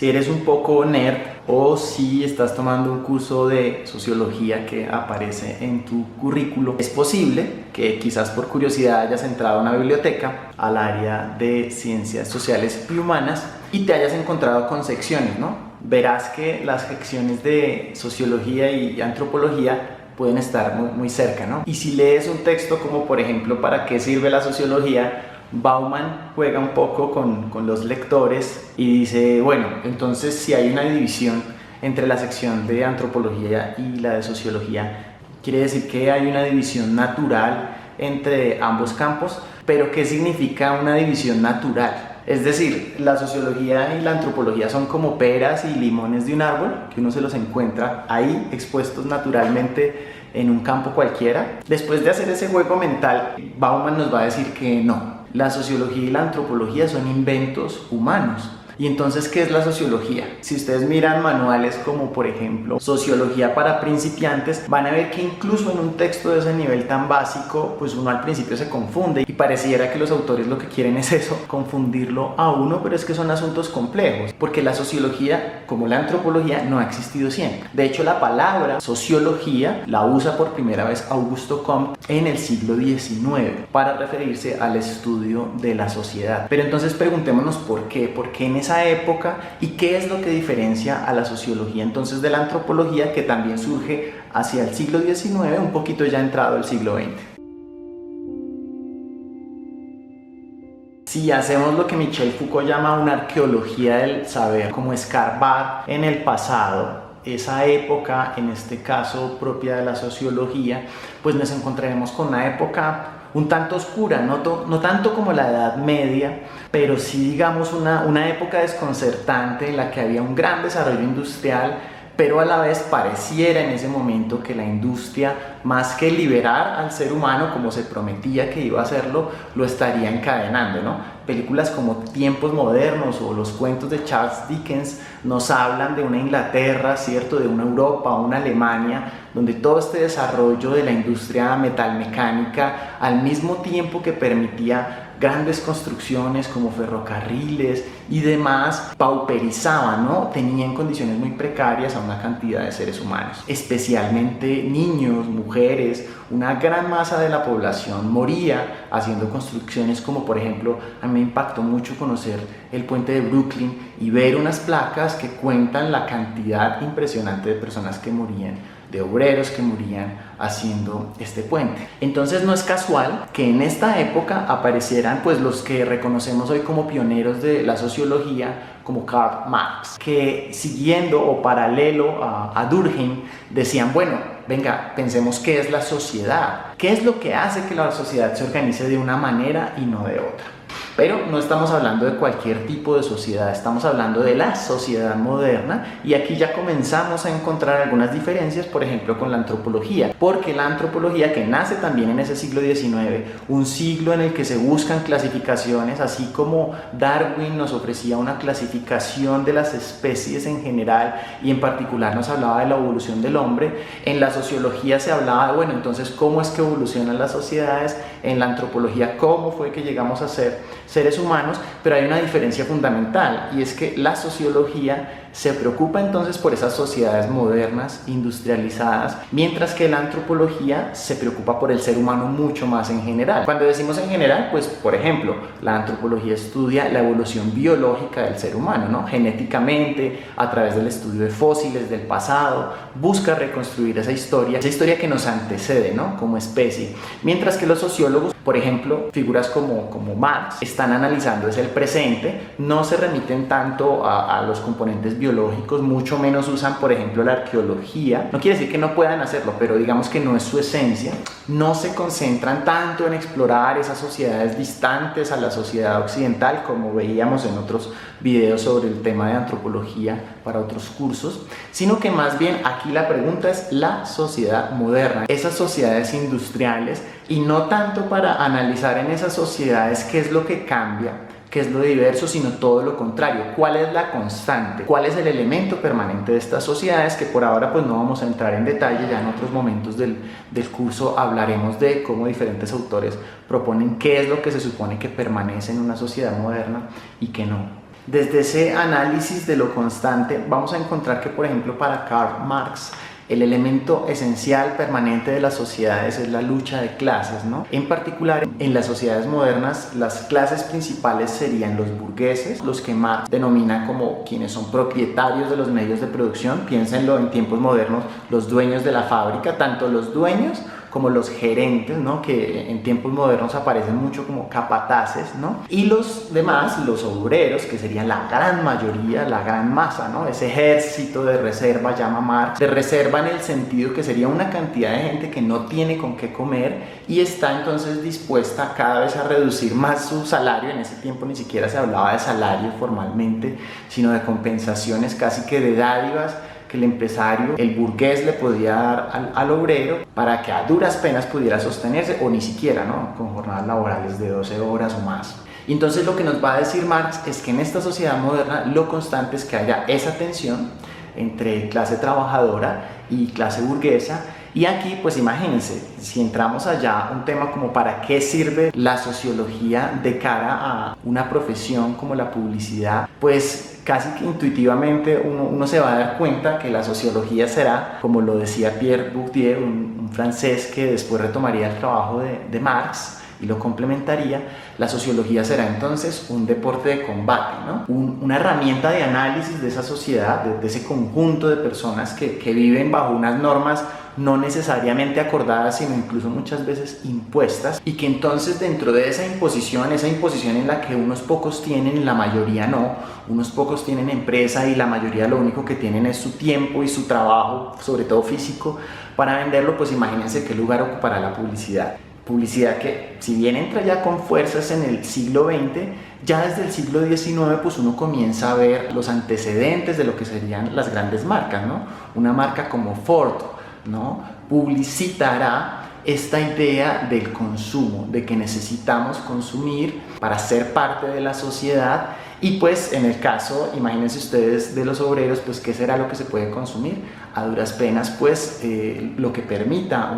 Si eres un poco nerd o si estás tomando un curso de sociología que aparece en tu currículo, es posible que quizás por curiosidad hayas entrado a una biblioteca al área de ciencias sociales y humanas y te hayas encontrado con secciones, ¿no? Verás que las secciones de sociología y antropología pueden estar muy cerca, ¿no? Y si lees un texto como por ejemplo ¿para qué sirve la sociología?, Bauman juega un poco con los lectores y dice, bueno, entonces si hay una división entre la sección de antropología y la de sociología, quiere decir que hay una división natural entre ambos campos, pero ¿qué significa una división natural? Es decir, la sociología y la antropología son como peras y limones de un árbol, que uno se los encuentra ahí expuestos naturalmente en un campo cualquiera. Después de hacer ese juego mental, Bauman nos va a decir que no. La sociología y la antropología son inventos humanos. Y entonces, ¿qué es la sociología? Si ustedes miran manuales como por ejemplo Sociología para principiantes, van a ver que incluso en un texto de ese nivel tan básico, pues uno al principio se confunde y pareciera que los autores lo que quieren es eso, confundirlo a uno, pero es que son asuntos complejos, porque la sociología, como la antropología, no ha existido siempre. De hecho, la palabra sociología la usa por primera vez Augusto Comte en el siglo XIX para referirse al estudio de la sociedad. Pero entonces preguntémonos por qué en esa época y qué es lo que diferencia a la sociología entonces de la antropología, que también surge hacia el siglo XIX, un poquito ya entrado el siglo XX. Si hacemos lo que Michel Foucault llama una arqueología del saber, como escarbar en el pasado, esa época, en este caso propia de la sociología, pues nos encontraremos con una época un tanto oscura, no tanto como la Edad Media, pero sí digamos una época desconcertante en la que había un gran desarrollo industrial, pero a la vez pareciera en ese momento que la industria, más que liberar al ser humano como se prometía que iba a hacerlo, lo estaría encadenando, ¿no? Películas como Tiempos Modernos o los cuentos de Charles Dickens nos hablan de una Inglaterra, ¿cierto?, de una Europa, una Alemania, donde todo este desarrollo de la industria metalmecánica, al mismo tiempo que permitía grandes construcciones como ferrocarriles y demás, pauperizaban, ¿no? Tenían condiciones muy precarias a una cantidad de seres humanos, especialmente niños, mujeres. Una gran masa de la población moría haciendo construcciones como por ejemplo, a mí me impactó mucho conocer el puente de Brooklyn y ver unas placas que cuentan la cantidad impresionante de personas que morían, de obreros que morían haciendo este puente. Entonces no es casual que en esta época aparecieran pues los que reconocemos hoy como pioneros de la sociología, como Karl Marx, que siguiendo o paralelo a Durkheim decían, bueno, venga, pensemos qué es la sociedad, qué es lo que hace que la sociedad se organice de una manera y no de otra. Pero no estamos hablando de cualquier tipo de sociedad, estamos hablando de la sociedad moderna, y aquí ya comenzamos a encontrar algunas diferencias, por ejemplo con la antropología, porque la antropología, que nace también en ese siglo XIX, un siglo en el que se buscan clasificaciones, así como Darwin nos ofrecía una clasificación de las especies en general y en particular nos hablaba de la evolución del hombre, en la sociología se hablaba de, bueno, entonces cómo es que evolucionan las sociedades, en la antropología cómo fue que llegamos a ser seres humanos, pero hay una diferencia fundamental, y es que la sociología se preocupa entonces por esas sociedades modernas, industrializadas, mientras que la antropología se preocupa por el ser humano mucho más en general. Cuando decimos en general, pues por ejemplo, la antropología estudia la evolución biológica del ser humano, ¿no? Genéticamente, a través del estudio de fósiles del pasado, busca reconstruir esa historia que nos antecede, ¿no?, como especie, mientras que los sociólogos, por ejemplo, figuras como Marx, están analizando es el presente, no se remiten tanto a los componentes biológicos, mucho menos usan, por ejemplo, la arqueología. No quiere decir que no puedan hacerlo, pero digamos que no es su esencia. No se concentran tanto en explorar esas sociedades distantes a la sociedad occidental, como veíamos en otros videos sobre el tema de antropología para otros cursos, sino que más bien aquí la pregunta es la sociedad moderna, esas sociedades industriales, y no tanto para analizar en esas sociedades qué es lo que cambia, qué es lo diverso, sino todo lo contrario, cuál es la constante, cuál es el elemento permanente de estas sociedades, que por ahora pues no vamos a entrar en detalle, ya en otros momentos del curso hablaremos de cómo diferentes autores proponen qué es lo que se supone que permanece en una sociedad moderna y qué no. Desde ese análisis de lo constante vamos a encontrar que, por ejemplo, para Karl Marx, el elemento esencial permanente de las sociedades es la lucha de clases, ¿no? En particular, en las sociedades modernas, las clases principales serían los burgueses, los que Marx denomina como quienes son propietarios de los medios de producción. Piénsenlo en tiempos modernos, los dueños de la fábrica, tanto los dueños como los gerentes, ¿no? Que en tiempos modernos aparecen mucho como capataces, ¿no? Y los demás, los obreros, que serían la gran mayoría, la gran masa, ¿no? Ese ejército de reserva, llama Marx, de reserva en el sentido que sería una cantidad de gente que no tiene con qué comer y está entonces dispuesta cada vez a reducir más su salario. En ese tiempo ni siquiera se hablaba de salario formalmente, sino de compensaciones, casi que de dádivas que el empresario, el burgués, le podía dar al obrero para que a duras penas pudiera sostenerse, o ni siquiera, ¿no? Con jornadas laborales de 12 horas o más. Y entonces lo que nos va a decir Marx es que en esta sociedad moderna lo constante es que haya esa tensión entre clase trabajadora y clase burguesa. Y aquí, pues imagínense, si entramos allá, un tema como para qué sirve la sociología de cara a una profesión como la publicidad, pues casi que intuitivamente uno se va a dar cuenta que la sociología será, como lo decía Pierre Bourdieu, un francés que después retomaría el trabajo de Marx y lo complementaría, la sociología será entonces un deporte de combate, ¿no? Una herramienta de análisis de esa sociedad, de ese conjunto de personas que viven bajo unas normas no necesariamente acordadas, sino incluso muchas veces impuestas, y que entonces dentro de esa imposición en la que unos pocos tienen y la mayoría no, unos pocos tienen empresa y la mayoría lo único que tienen es su tiempo y su trabajo, sobre todo físico, para venderlo, pues imagínense qué lugar ocupará la publicidad. Publicidad que, si bien entra ya con fuerzas en el siglo XX, ya desde el siglo XIX pues uno comienza a ver los antecedentes de lo que serían las grandes marcas, ¿no? Una marca como Ford, ¿no? Publicitará esta idea del consumo, de que necesitamos consumir para ser parte de la sociedad. Y pues en el caso, imagínense ustedes, de los obreros, pues ¿qué será lo que se puede consumir? A duras penas, pues lo que permita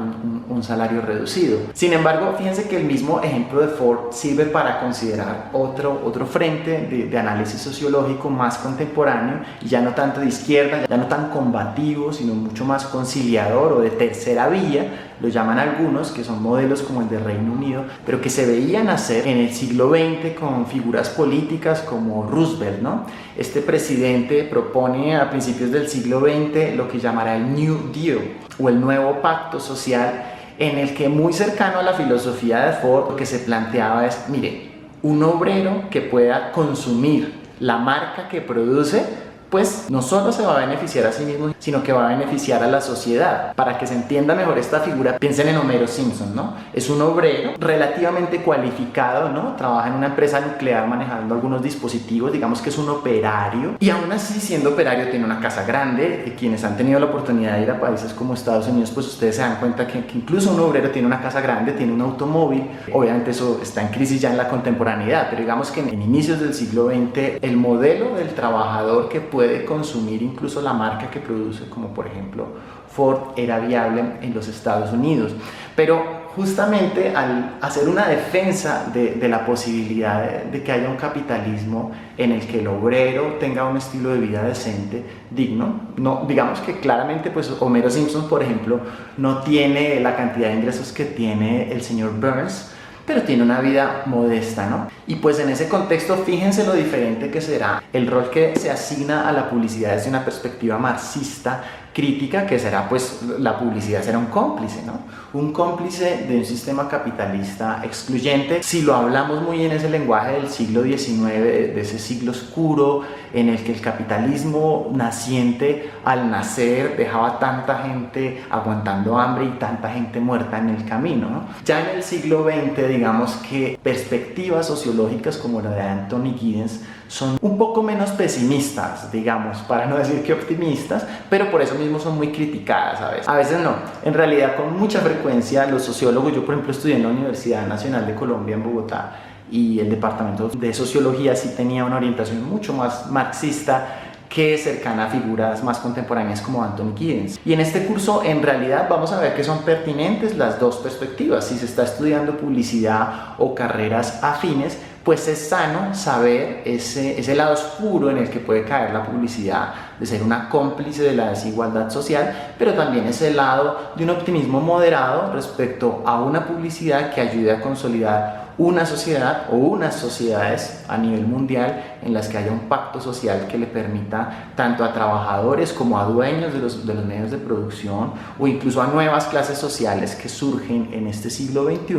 un salario reducido. Sin embargo, fíjense que el mismo ejemplo de Ford sirve para considerar otro frente de análisis sociológico más contemporáneo, y ya no tanto de izquierda, ya no tan combativo, sino mucho más conciliador o de tercera vía, lo llaman algunos, que son modelos como el de Reino Unido, pero que se veían hacer en el siglo XX con figuras políticas como Roosevelt, ¿no? Este presidente propone a principios del siglo XX lo que llamará el New Deal o el nuevo pacto social, en el que, muy cercano a la filosofía de Ford, lo que se planteaba es, mire, un obrero que pueda consumir la marca que produce, pues no solo se va a beneficiar a sí mismo, sino que va a beneficiar a la sociedad. Para que se entienda mejor esta figura, piensen en Homero Simpson, ¿no? Es un obrero relativamente cualificado, ¿no? Trabaja en una empresa nuclear manejando algunos dispositivos, digamos que es un operario, y aún así, siendo operario, tiene una casa grande. Quienes han tenido la oportunidad de ir a países como Estados Unidos, pues ustedes se dan cuenta que incluso un obrero tiene una casa grande, tiene un automóvil. Obviamente eso está en crisis ya en la contemporaneidad, pero digamos que en inicios del siglo XX, el modelo del trabajador que puede consumir incluso la marca que produce, como por ejemplo Ford, era viable en los Estados Unidos. Pero justamente al hacer una defensa de la posibilidad de que haya un capitalismo en el que el obrero tenga un estilo de vida decente, digno, no, digamos que claramente pues Homero Simpson, por ejemplo, no tiene la cantidad de ingresos que tiene el señor Burns, pero tiene una vida modesta, ¿no? Y pues en ese contexto, fíjense lo diferente que será el rol que se asigna a la publicidad desde una perspectiva marxista crítica, que será, pues, la publicidad será un cómplice, ¿no? Un cómplice de un sistema capitalista excluyente. Si lo hablamos muy en ese lenguaje del siglo XIX, de ese siglo oscuro en el que el capitalismo naciente al nacer dejaba tanta gente aguantando hambre y tanta gente muerta en el camino, ¿no? Ya en el siglo XX, digamos que perspectivas sociológicas como la de Anthony Giddens son un poco menos pesimistas, digamos, para no decir que optimistas, pero por eso mismo son muy criticadas a veces. A veces no. En realidad, con mucha frecuencia, los sociólogos, yo por ejemplo estudié en la Universidad Nacional de Colombia en Bogotá, y el departamento de sociología sí tenía una orientación mucho más marxista que cercana a figuras más contemporáneas como Anthony Giddens. Y en este curso en realidad vamos a ver que son pertinentes las dos perspectivas, si se está estudiando publicidad o carreras afines, pues es sano saber ese lado oscuro en el que puede caer la publicidad, de ser una cómplice de la desigualdad social, pero también ese lado de un optimismo moderado respecto a una publicidad que ayude a consolidar una sociedad o unas sociedades a nivel mundial en las que haya un pacto social que le permita tanto a trabajadores como a dueños de los medios de producción o incluso a nuevas clases sociales que surgen en este siglo XXI,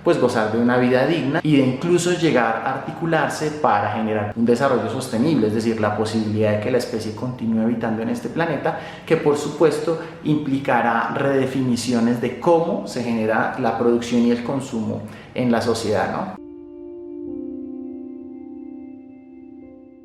pues gozar de una vida digna y de incluso llegar a articularse para generar un desarrollo sostenible, es decir, la posibilidad de que la especie continúe habitando en este planeta, que por supuesto implicará redefiniciones de cómo se genera la producción y el consumo en la sociedad, ¿no?